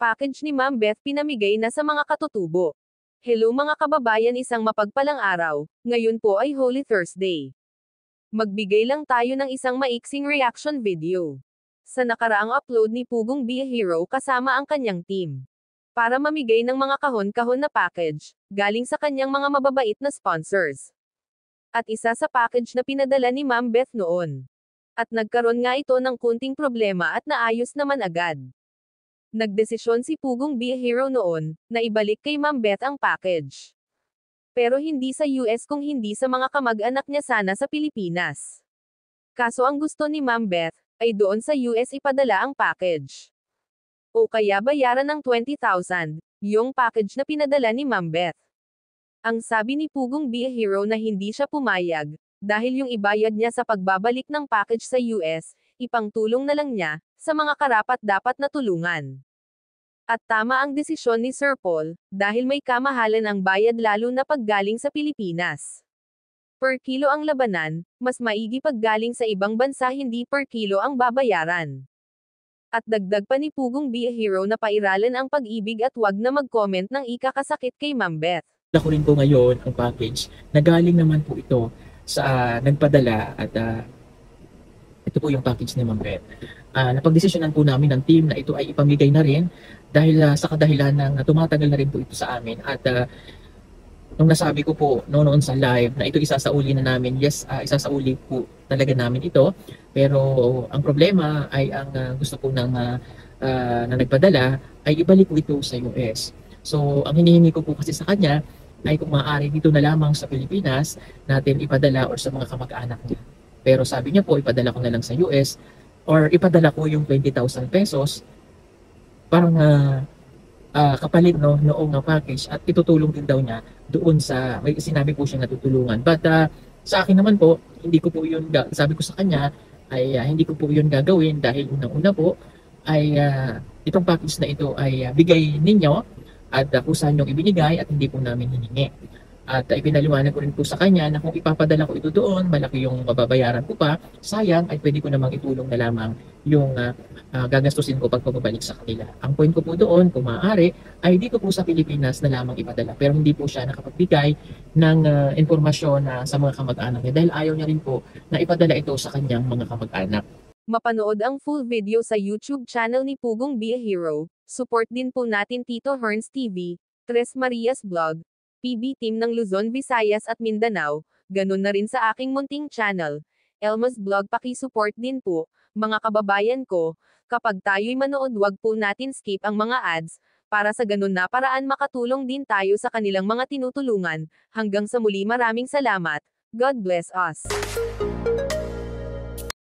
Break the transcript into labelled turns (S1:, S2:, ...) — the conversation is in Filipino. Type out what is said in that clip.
S1: Package ni Ma'am Beth pinamigay na sa mga katutubo. Hello mga kababayan, isang mapagpalang araw. Ngayon po ay Holy Thursday. Magbigay lang tayo ng isang maiksing reaction video sa nakaraang upload ni Pugong Be a Hero kasama ang kanyang team. Para mamigay ng mga kahon-kahon na package, galing sa kanyang mga mababait na sponsors. At isa sa package na pinadala ni Ma'am Beth noon. At nagkaroon nga ito ng kunting problema at naayos naman agad. Nagdesisyon si Pugong Be a Hero noon, na ibalik kay Ma'am Beth ang package. Pero hindi sa US kung hindi sa mga kamag-anak niya sana sa Pilipinas. Kaso ang gusto ni Ma'am Beth, ay doon sa US ipadala ang package. O kaya bayaran ng 20,000, yung package na pinadala ni Ma'am Beth. Ang sabi ni Pugong Be a Hero na hindi siya pumayag, dahil yung ibayad niya sa pagbabalik ng package sa US, ipangtulong na lang niya, sa mga karapat-dapat na tulungan. At tama ang desisyon ni Sir Paul, dahil may kamahalan ang bayad lalo na paggaling sa Pilipinas. Per kilo ang labanan, mas maigi paggaling sa ibang bansa hindi per kilo ang babayaran. At dagdag pa ni Pugong Be a Hero na pairalan ang pag-ibig at wag na mag-comment ng ikakasakit kay Ma'am Beth.
S2: Ako rin po ngayon ang package na galing naman po ito sa nagpadala at ito po yung package ni Ma'am Beth. Napagdesisyonan po namin ng team na ito ay ipamigay na rin dahil sa kadahilan ng tumatagal na rin po ito sa amin at nung nasabi ko po noon sa live na ito isasauli na namin, yes, isasauli po talaga namin ito, pero ang problema ay ang gusto po ng na nagpadala ay ibalik po ito sa US. So ang hinihingi ko po kasi sa kanya ay kung maaari dito na lamang sa Pilipinas natin ipadala or sa mga kamag-anak niya. Pero sabi niya po ipadala ko na lang sa US or ipadala ko yung 20,000 pesos parang kapalit noong package at itutulong din daw niya doon sa may sinabi po siya na tutulungan. But sa akin naman po, hindi ko po yun sabi ko sa kanya ay hindi ko po yun gagawin dahil unang-una po ay itong package na ito ay bigay ninyo at kung saan yung ibinigay at hindi po namin hiningi. At ipinaliwanag ko rin po sa kanya na kung ipapadala ko ito doon, malaki yung mababayaran ko pa, sayang ay pwede ko namang itulong na lamang yung gagastusin ko pag pababalik sa kanila. Ang point ko po doon, kung maaari, ay dito po sa Pilipinas na lamang ipadala. Pero hindi po siya nakapagbigay ng informasyon sa mga kamag-anak niya dahil ayaw niya rin po na ipadala ito sa kanyang mga kamag-anak.
S1: Mapanood ang full video sa YouTube channel ni Pugong Be a Hero. Support din po natin Tito Herns TV, Tres Marias Vlog, PB Team ng Luzon, Visayas at Mindanao, ganun na rin sa aking munting channel, Elmas Vlog. Paki-support din po, mga kababayan ko, kapag tayo'y manood wag po natin skip ang mga ads, para sa ganun na paraan makatulong din tayo sa kanilang mga tinutulungan. Hanggang sa muli, maraming salamat, God bless us.